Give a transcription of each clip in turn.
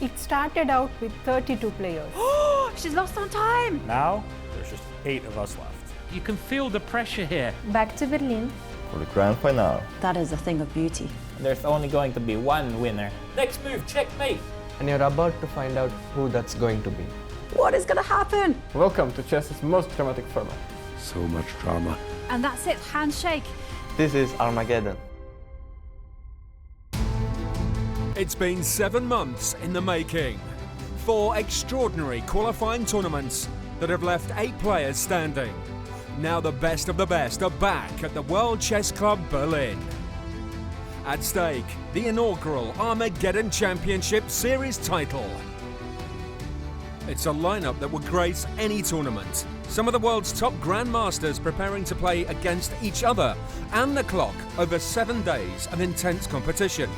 It started out with 32 players. She's lost on time! Now, there's just 8 of us left. You can feel the pressure here. Back to Berlin. For the grand finale. That is a thing of beauty. There's only going to be one winner. Next move, checkmate. And you're about to find out who that's going to be. What is gonna happen? Welcome to chess's most dramatic format. So much drama. And that's it, handshake. This is Armageddon. It's been 7 months in the making. 4 extraordinary qualifying tournaments that have left 8 players standing. Now the best of the best are back at the World Chess Club Berlin. At stake, the inaugural Armageddon Championship Series title. It's a lineup that would grace any tournament. Some of the world's top grandmasters preparing to play against each other, and the clock over 7 days of intense competition.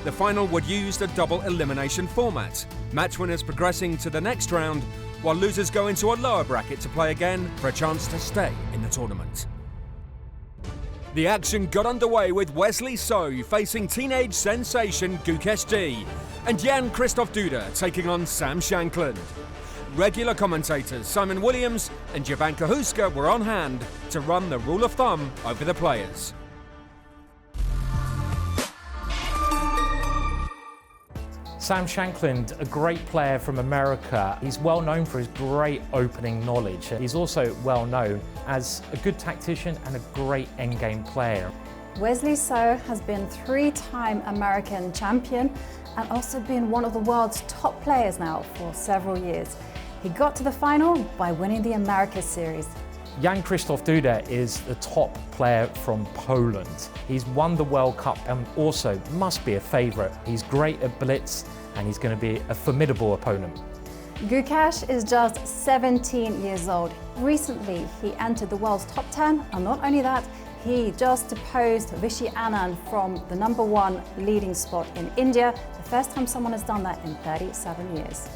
The final would use the double elimination format, match winners progressing to the next round, while losers go into a lower bracket to play again for a chance to stay in the tournament. The action got underway with Wesley So facing teenage sensation Gukesh D and Jan-Krzysztof Duda taking on Sam Shankland. Regular commentators Simon Williams and Ivanka Huska were on hand to run the rule of thumb over the players. Sam Shankland, a great player from America. He's well known for his great opening knowledge. He's also well known as a good tactician and a great endgame player. Wesley So has been 3-time American champion and also been one of the world's top players now for several years. He got to the final by winning the Americas Series. Jan-Krzysztof Duda is the top player from Poland. He's won the World Cup and also must be a favourite. He's great at blitz and he's going to be a formidable opponent. Gukesh is just 17 years old. Recently, he entered the world's top 10, and not only that, he just deposed Vishy Anand from the #1 leading spot in India, the first time someone has done that in 37 years.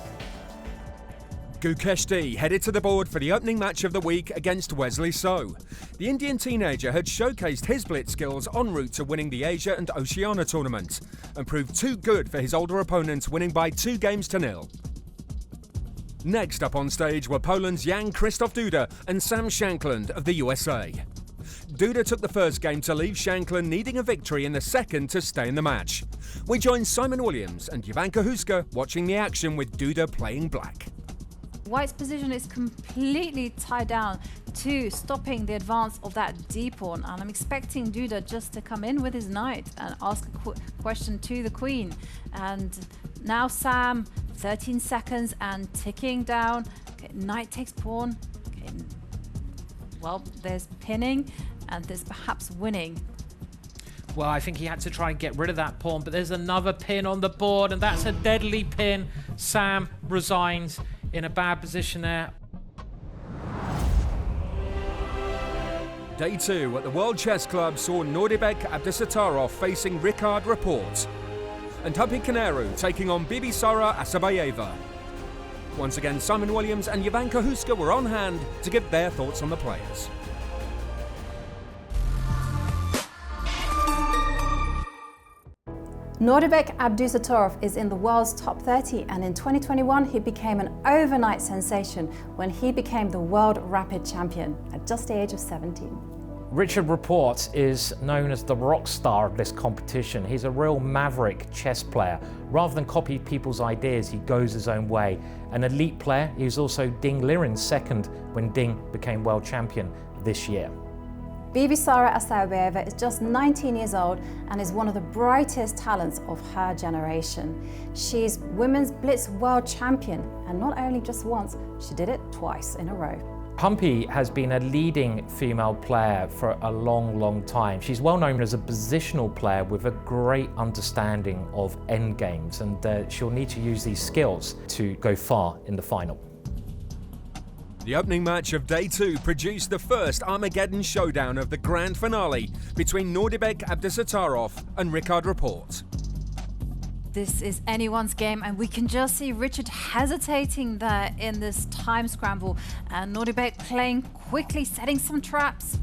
Gukesh D headed to the board for the opening match of the week against Wesley So. The Indian teenager had showcased his blitz skills en route to winning the Asia and Oceania tournament and proved too good for his older opponents, winning by 2-0. Next up on stage were Poland's Jan-Krzysztof Duda and Sam Shankland of the USA. Duda took the first game to leave Shankland needing a victory in the second to stay in the match. We joined Simon Williams and Ivanka Huska watching the action with Duda playing black. White's position is completely tied down to stopping the advance of that d-pawn, and I'm expecting Duda just to come in with his knight and ask a question to the queen. And now Sam, 13 seconds and ticking down. Okay, knight takes pawn. Okay. Well, there's pinning and there's perhaps winning. Well, I think he had to try and get rid of that pawn, but there's another pin on the board and that's a deadly pin. Sam resigns in a bad position there. Day 2 at the World Chess Club saw Nodirbek Abdusattorov facing Richard Rapport and Humpy Koneru taking on Bibisara Assaubayeva. Once again, Simon Williams and Ivanka Huska were on hand to give their thoughts on the players. Nodirbek Abdusattorov is in the world's top 30, and in 2021 he became an overnight sensation when he became the world rapid champion at just the age of 17. Richard Rapport is known as the rock star of this competition. He's a real maverick chess player. Rather than copy people's ideas, he goes his own way. An elite player, he was also Ding Liren's second when Ding became world champion this year. Bibisara Assaubayeva is just 19 years old and is one of the brightest talents of her generation. She's women's blitz world champion, and not only just once, she did it twice in a row. Humpy has been a leading female player for a long time. She's well known as a positional player with a great understanding of endgames, and she'll need to use these skills to go far in the final. The opening match of Day 2 produced the first Armageddon showdown of the grand finale between Nodirbek Abdusattorov and Richard Rapport. This is anyone's game, and we can just see Richard hesitating there in this time scramble, and Nodirbek playing quickly, setting some traps.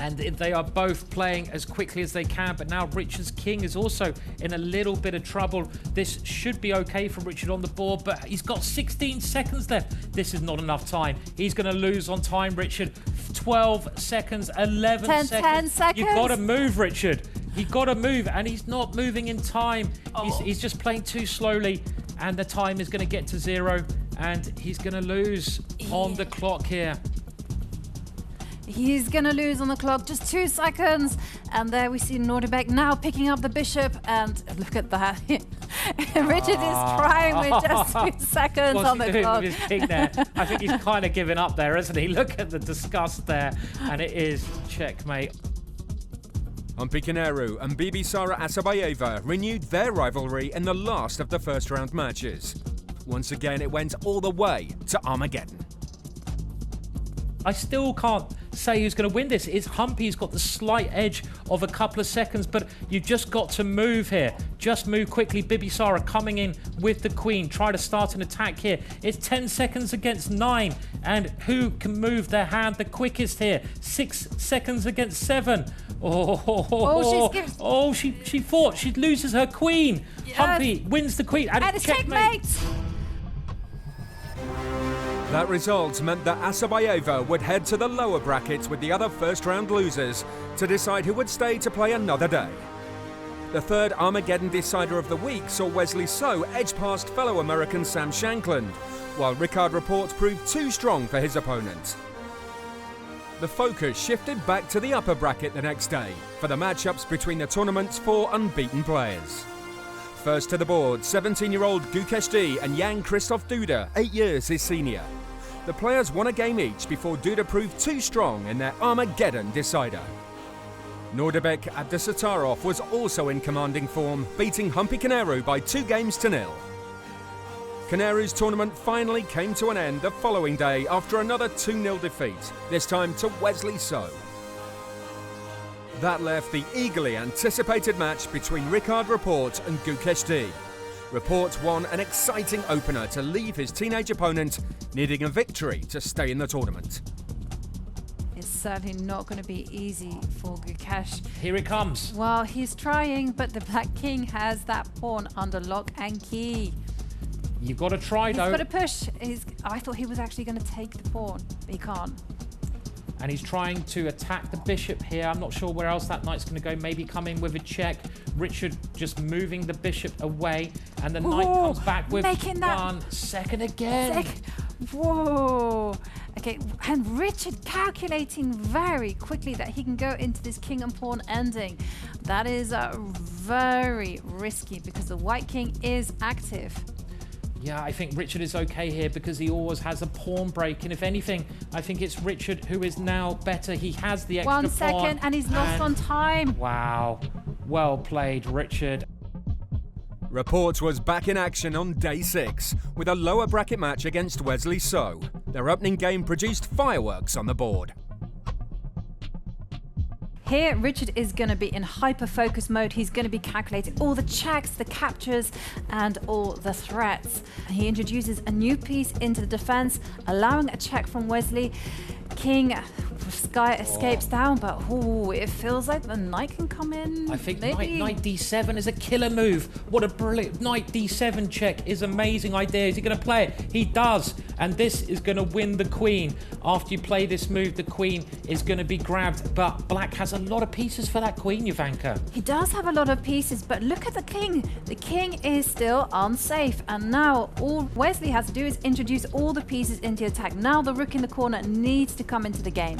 and they are both playing as quickly as they can, but now Richard's king is also in a little bit of trouble. This should be okay for Richard on the board, but he's got 16 seconds left. This is not enough time. He's going to lose on time, Richard. 12 seconds, 11 seconds. 10 seconds. You've got to move, Richard. You've got to move, and he's not moving in time. He's just playing too slowly, and the time is going to get to 0, and he's going to lose on the clock here. He's going to lose on the clock, just 2 seconds. And there we see Nodirbek now picking up the bishop. And look at that. Richard is trying with just 2 seconds on the clock. With his king there? I think he's kind of given up there, isn't he? Look at the disgust there. And it is checkmate. Humpy Koneru and Bibisara Assaubayeva renewed their rivalry in the last of the first round matches. Once again, it went all the way to Armageddon. I still can't say who's going to win this. It's Humpy who's got the slight edge of a couple of seconds, but you've just got to move here. Just move quickly. Bibisara coming in with the queen. Try to start an attack here. It's 10 seconds against 9, and who can move their hand the quickest here? 6 seconds against 7. She fought. She loses her queen. Yes. Humpy wins the queen, and it's checkmate. That result meant that Assaubayeva would head to the lower brackets with the other first-round losers to decide who would stay to play another day. The third Armageddon decider of the week saw Wesley So edge past fellow American Sam Shankland, while Richard Rapport proved too strong for his opponent. The focus shifted back to the upper bracket the next day for the matchups between the tournament's 4 unbeaten players. First to the board, 17-year-old Gukesh D and Jan-Krzysztof Duda, 8 years his senior. The players won a game each before Duda proved too strong in their Armageddon decider. Nodirbek Abdusattorov was also in commanding form, beating Humpy Koneru by 2-0. Koneru's tournament finally came to an end the following day after another 2-0 defeat, this time to Wesley So. That left the eagerly anticipated match between Richard Rapport and Gukesh D. Rapport won an exciting opener to leave his teenage opponent needing a victory to stay in the tournament. It's certainly not going to be easy for Gukesh. Here it comes. Well, he's trying, but the Black King has that pawn under lock and key. You've got to try, though. He's got to push. I thought he was actually going to take the pawn, but he can't. And he's trying to attack the bishop here. I'm not sure where else that knight's going to go. Maybe come in with a check. Richard just moving the bishop away. And the knight comes back with 1 second again. Whoa. Okay, and Richard calculating very quickly that he can go into this king and pawn ending. That is very risky because the white king is active. Yeah, I think Richard is okay here because he always has a pawn break. And if anything, I think it's Richard who is now better. He has the extra 1 second and he's lost on time. Wow. Well played, Richard. Rapport was back in action on day 6 with a lower bracket match against Wesley So. Their opening game produced fireworks on the board. Here, Richard is going to be in hyper-focus mode. He's going to be calculating all the checks, the captures, and all the threats. He introduces a new piece into the defense, allowing a check from Wesley. King Sky escapes down, but it feels like the knight can come in. I think knight d7 is a killer move. What a brilliant knight d7 check is amazing idea. Is he going to play it? He does. And this is going to win the queen. After you play this move, the queen is going to be grabbed. But black has a lot of pieces for that queen, Jovanka. He does have a lot of pieces, but look at the king. The king is still unsafe. And now all Wesley has to do is introduce all the pieces into attack. Now the rook in the corner needs to come into the game.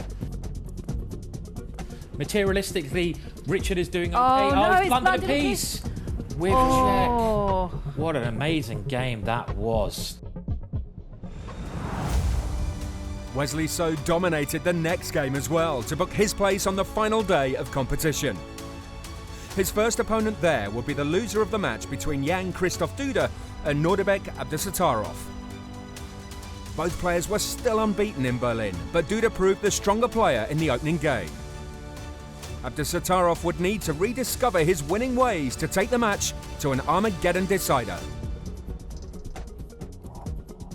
Materialistically, Richard is doing okay. No, he's blundered a piece with a check. What an amazing game that was. Wesley So dominated the next game as well to book his place on the final day of competition. His first opponent there would be the loser of the match between Jan-Krzysztof Duda and Nodirbek Abdusattorov. Both players were still unbeaten in Berlin, but Duda proved the stronger player in the opening game. Abdusattorov would need to rediscover his winning ways to take the match to an Armageddon decider.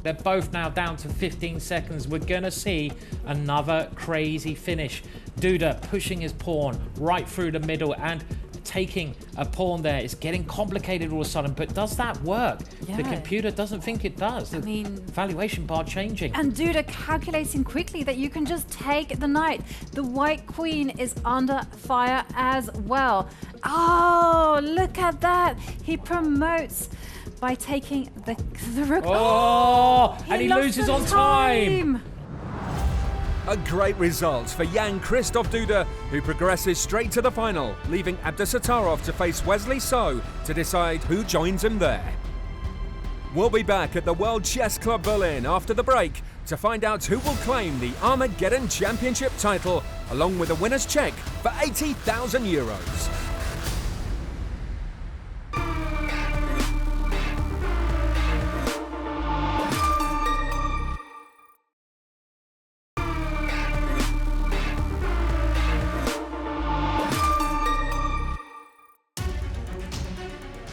They're both now down to 15 seconds. We're going to see another crazy finish. Duda pushing his pawn right through the middle and taking a pawn there. It's getting complicated all of a sudden, but does that work? Yeah. The computer doesn't think it does. I mean, valuation bar changing. And Duda calculating quickly that you can just take the knight. The white queen is under fire as well. Oh, look at that. He promotes by taking the rook. Oh, and he lost loses the on time. A great result for Jan-Krzysztof Duda, who progresses straight to the final, leaving Abdusattorov to face Wesley So to decide who joins him there. We'll be back at the World Chess Club Berlin after the break to find out who will claim the Armageddon Championship title, along with a winner's check for €80,000.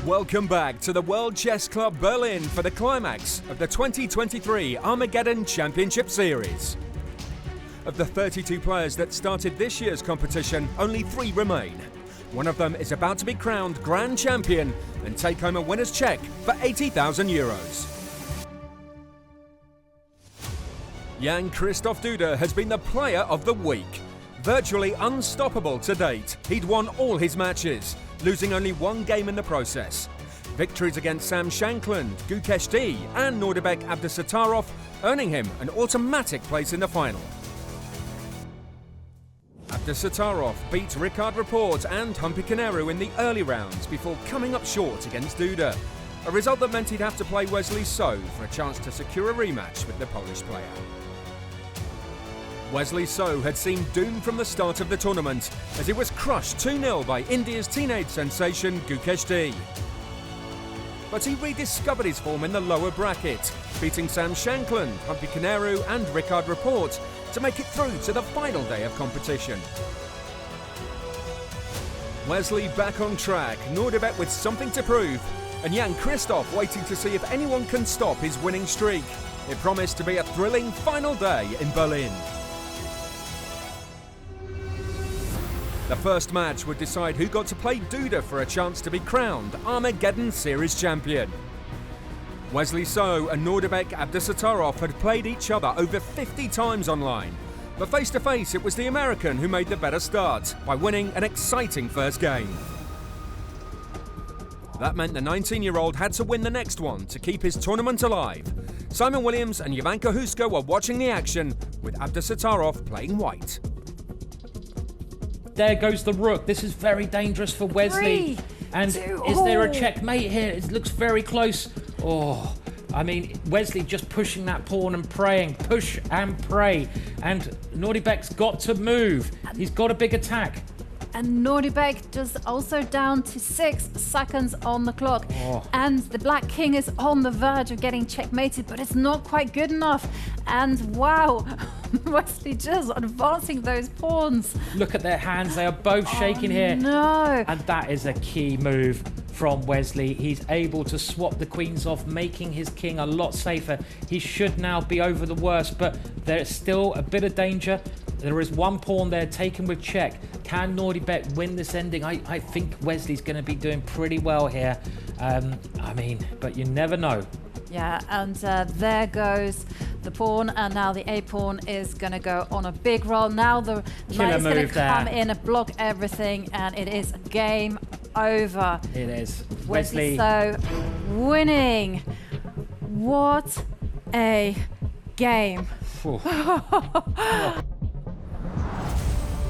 Welcome back to the World Chess Club Berlin for the climax of the 2023 Armageddon Championship Series. Of the 32 players that started this year's competition, only 3 remain. One of them is about to be crowned Grand Champion and take home a winner's check for €80,000. Jan-Krzysztof Duda has been the player of the week. Virtually unstoppable to date, he'd won all his matches, losing only 1 game in the process. Victories against Shankland, Gukesh D and Nodirbek Abdusattorov, earning him an automatic place in the final. Abdusattorov beat Richard Rapport and Humpy Koneru in the early rounds before coming up short against Duda, a result that meant he'd have to play Wesley So for a chance to secure a rematch with the Polish player. Wesley So had seemed doomed from the start of the tournament as he was crushed 2-0 by India's teenage sensation Gukesh D. But he rediscovered his form in the lower bracket, beating Shankland, Humpy Koneru and Richard Rapport to make it through to the final day of competition. Wesley back on track, Nodirbek with something to prove, and Jan-Krzysztof waiting to see if anyone can stop his winning streak. It promised to be a thrilling final day in Berlin. The first match would decide who got to play Duda for a chance to be crowned Armageddon Series champion. Wesley So and Nodirbek Abdusattorov had played each other over 50 times online, but face-to-face it was the American who made the better start by winning an exciting first game. That meant the 19-year-old had to win the next one to keep his tournament alive. Simon Williams and Ivanka Huska were watching the action, with Abdusattorov playing white. There goes the rook. This is very dangerous for Wesley. 3, And 2, is there a checkmate here? It looks very close. Oh, I mean, Wesley just pushing that pawn and praying. Push and pray. And Nodirbek's got to move. He's got a big attack. And Nodirbek just also down to 6 seconds on the clock. Oh. And the black king is on the verge of getting checkmated, but it's not quite good enough. And wow, Wesley just advancing those pawns. Look at their hands. They are both shaking here. No. And that is a key move from Wesley. He's able to swap the queens off, making his king a lot safer. He should now be over the worst, but there's still a bit of danger. There is 1 pawn there taken with check. Can Nodirbek win this ending? I think Wesley's going to be doing pretty well here. I mean, but you never know. Yeah, and there goes the pawn, and now the A-pawn is going to go on a big roll. Now the knight is going to come in and block everything, and it is game over. It is. Wesley So winning. What a game.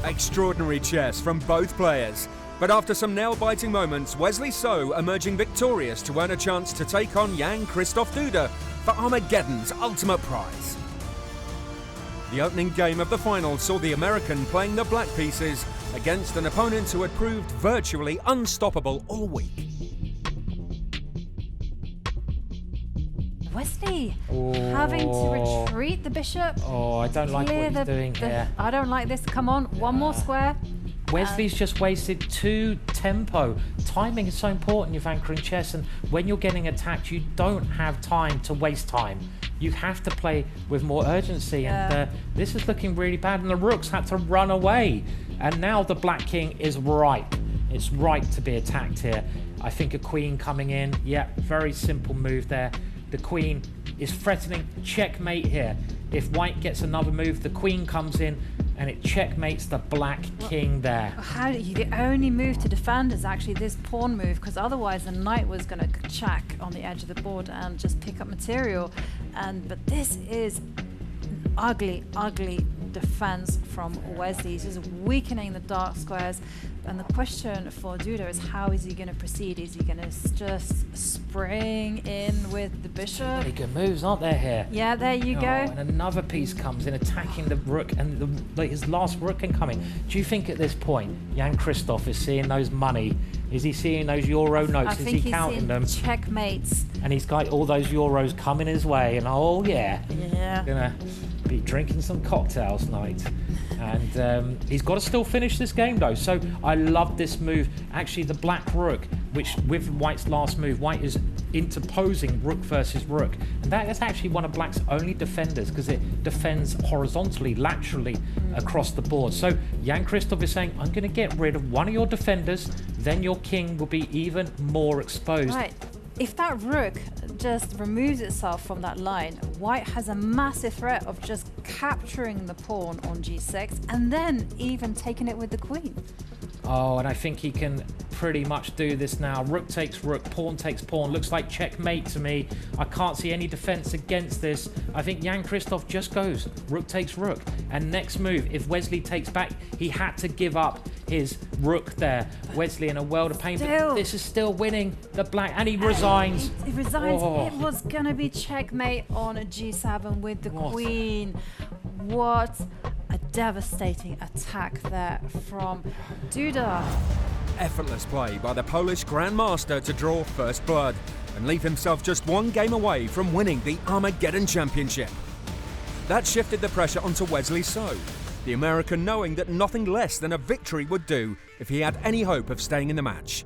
Extraordinary chess from both players. But after some nail-biting moments, Wesley So emerging victorious to earn a chance to take on Jan-Krzysztof Duda for Armageddon's ultimate prize. The opening game of the final saw the American playing the black pieces against an opponent who had proved virtually unstoppable all week. Wesley having to retreat the bishop. Oh, I don't like what he's doing here. I don't like this. Come on, one more square. Wesley's just wasted 2 tempo. Timing is so important, Ivanka, in chess, and when you're getting attacked, you don't have time to waste time. you have to play with more urgency. Yeah. And this is looking really bad, and the rooks had to run away. And now the black king is ripe. It's ripe to be attacked here. I think a queen coming in. Yeah, very simple move there. The queen is threatening checkmate here. If white gets another move, the queen comes in and it checkmates the black king there. How the only move to defend is actually this pawn move, because otherwise the knight was going to check on the edge of the board and just pick up material. But this is ugly defense from Wesley. He's just weakening the dark squares. And the question for Duda is, how is he going to proceed? Is he going to just spring in with the bishop? Really good moves, aren't there here? Yeah, there you go. And another piece comes in, attacking the rook, and his last rook incoming. Do you think at this point Jan-Krzysztof is seeing those money? Is he seeing those euro notes? Is he counting them? Checkmates. And he's got all those euros coming his way, and oh yeah, gonna be drinking some cocktails tonight. And he's got to still finish this game though. So I love this move. Actually, the black rook, which with white's last move, white is interposing rook versus rook, and that is actually one of black's only defenders, because it defends horizontally, laterally across the board. So Jan-Krzysztof is saying, I'm going to get rid of one of your defenders, then your king will be even more exposed. Right. If that rook just removes itself from that line, white has a massive threat of just capturing the pawn on g6 and then even taking it with the queen. Oh, and I think he can pretty much do this now. Rook takes rook, pawn takes pawn. Looks like checkmate to me. I can't see any defense against this. I think Jan-Krzysztof just goes rook takes rook. And next move, if Wesley takes back, he had to give up his rook there. Wesley in a world of pain, but this is still winning the black, and he resigns. He resigns. Oh. It was going to be checkmate on a g7 with the queen. What a devastating attack there from Duda. Effortless play by the Polish Grandmaster to draw first blood and leave himself just one game away from winning the Armageddon Championship. That shifted the pressure onto Wesley So, the American knowing that nothing less than a victory would do if he had any hope of staying in the match.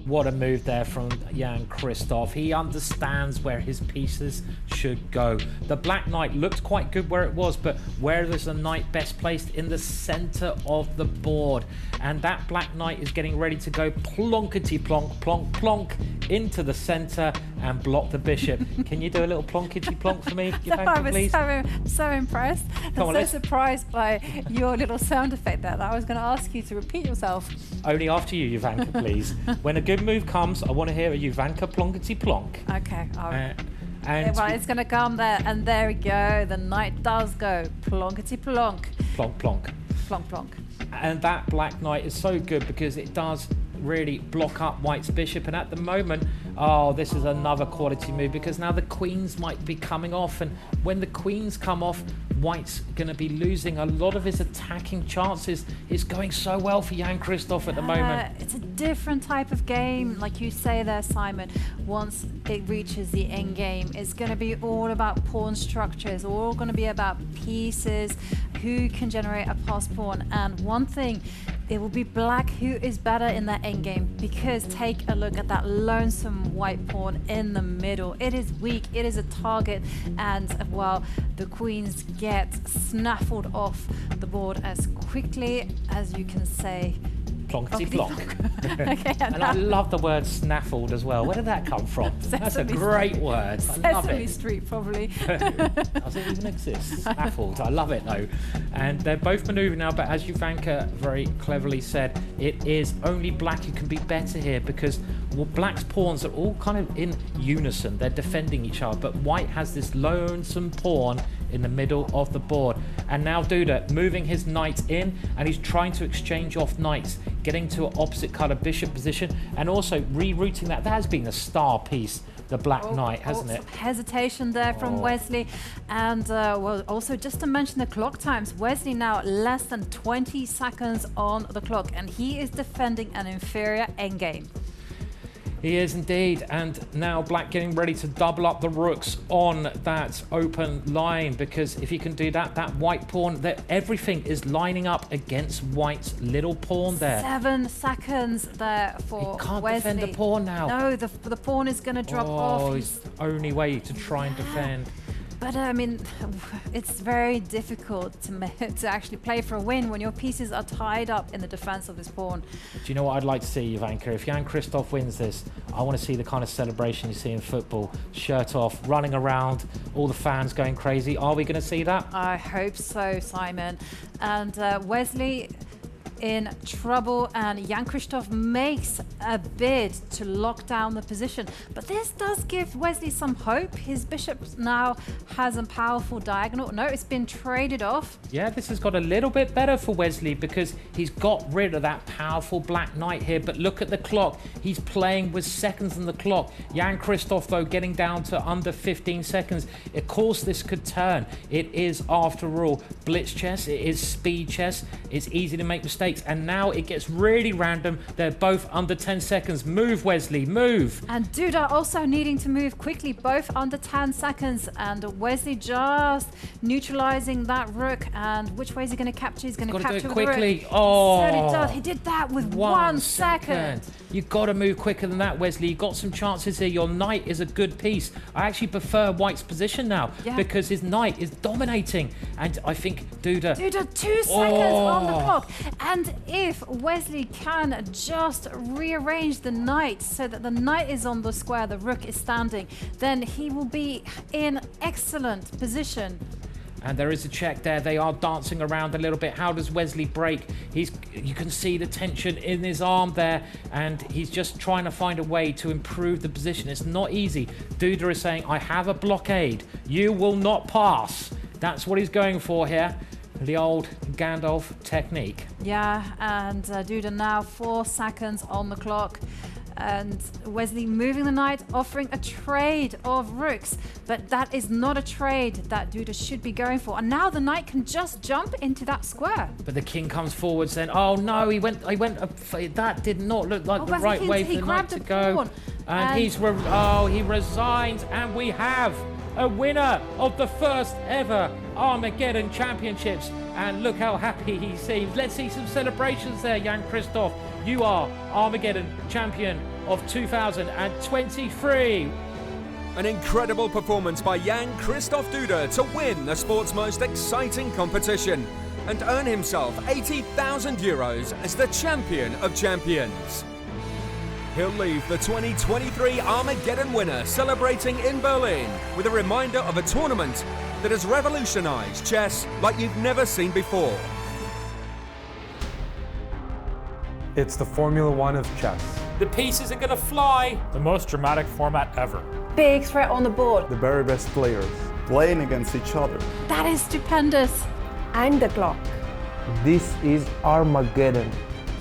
What a move there from Jan-Krzysztof. He understands where his pieces should go. The black knight looked quite good where it was, but where is the knight best placed? In the center of the board. And that black knight is getting ready to go plonkety plonk, plonk, plonk into the center and block the bishop. Can you do a little plonkety plonk for me, Ivanka, please? I was so impressed and so surprised by your little sound effect there that I was going to ask you to repeat yourself. Only after you, Ivanka, please. When a good move comes, I want to hear a Ivanka plonkety plonk. Okay, all right. And well, it's going to come there, and there we go. The knight does go plonkety plonk. Plonk, plonk. Plonk, plonk. And that black knight is so good because it does really block up white's bishop, and at the moment, oh, this is another quality move, because now the queens might be coming off, and when the queens come off, white's going to be losing a lot of his attacking chances. It's going so well for Jan-Krzysztof at the moment. It's a different type of game, like you say there, Simon. Once it reaches the end game, it's going to be all about pawn structures, all going to be about pieces, who can generate a passed pawn, and one thing, it will be black who is better in that endgame, because take a look at that lonesome white pawn in the middle. It is weak, it is a target, and well, the queens get snaffled off the board as quickly as you can say. Plonkety plonk. Okay, and I love the word snaffled as well. Where did that come from? That's a great word. I love Sesame it. Street, probably. Does it even exist? Snaffled. I love it though. And they're both manoeuvring now, but as Ivanka very cleverly said, it is only black who can be better here, because black's pawns are all kind of in unison. They're defending each other, but white has this lonesome pawn in the middle of the board. And now Duda moving his knight in, and he's trying to exchange off knights, getting to an opposite colour bishop position, and also rerouting that. That has been a star piece, the black knight, hasn't it? Hesitation there from Wesley. And well, also just to mention the clock times, Wesley now less than 20 seconds on the clock, and he is defending an inferior endgame. He is indeed, and now black getting ready to double up the rooks on that open line, because if he can do that, that white pawn, that everything is lining up against white's little pawn there. 7 seconds there for He can't Wesley. defend the pawn now. No, the pawn is going to drop off. Oh, it's the only way to try and defend. But I mean, it's very difficult to actually play for a win when your pieces are tied up in the defense of this pawn. Do you know what I'd like to see, Ivanka? If Jan-Krzysztof wins this, I want to see the kind of celebration you see in football. Shirt off, running around, all the fans going crazy. Are we going to see that? I hope so, Simon. And Wesley in trouble, and Jan-Krzysztof makes a bid to lock down the position. But this does give Wesley some hope. His bishop now has a powerful diagonal. No, it's been traded off. Yeah, this has got a little bit better for Wesley because he's got rid of that powerful black knight here. But look at the clock. He's playing with seconds on the clock. Jan-Krzysztof, though, getting down to under 15 seconds. Of course, this could turn. It is, after all, blitz chess. It is speed chess. It's easy to make mistakes. And now it gets really random. They're both under 10 seconds. Move, Wesley, move. And Duda also needing to move quickly, both under 10 seconds. And Wesley just neutralizing that rook. And which way is he going to capture? He's going to capture do it with quickly. The rook. Oh, He certainly does. He did that with 1 second. You've got to move quicker than that, Wesley. You've got some chances here. Your knight is a good piece. I actually prefer White's position now because his knight is dominating. And I think Duda... Duda, 2 seconds on the clock. And if Wesley can just rearrange the knight so that the knight is on the square, the rook is standing, then he will be in excellent position. And there is a check there. They are dancing around a little bit. How does Wesley break? You can see the tension in his arm there, and he's just trying to find a way to improve the position. It's not easy. Duda is saying, I have a blockade. You will not pass. That's what he's going for here. The old Gandalf technique. Yeah, and Duda now 4 seconds on the clock. And Wesley moving the knight, offering a trade of rooks. But that is not a trade that Duda should be going for. And now the knight can just jump into that square. But the king comes forward saying, oh no, that did not look like the right way for the knight to go. And he resigns, and we have a winner of the first ever Armageddon Championships. And look how happy he seems. Let's see some celebrations there, Jan-Krzysztof. You are Armageddon Champion of 2023. An incredible performance by Jan-Krzysztof Duda to win the sport's most exciting competition and earn himself €80,000 as the champion of champions. He'll leave the 2023 Armageddon winner celebrating in Berlin with a reminder of a tournament that has revolutionized chess like you've never seen before. It's the Formula One of chess. The pieces are going to fly. The most dramatic format ever. Big threat on the board. The very best players. Playing against each other. That is stupendous. And the clock. This is Armageddon.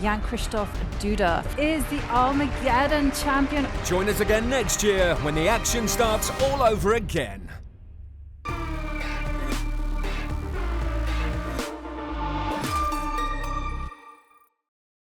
Jan-Krzysztof Duda is the Armageddon champion. Join us again next year when the action starts all over again.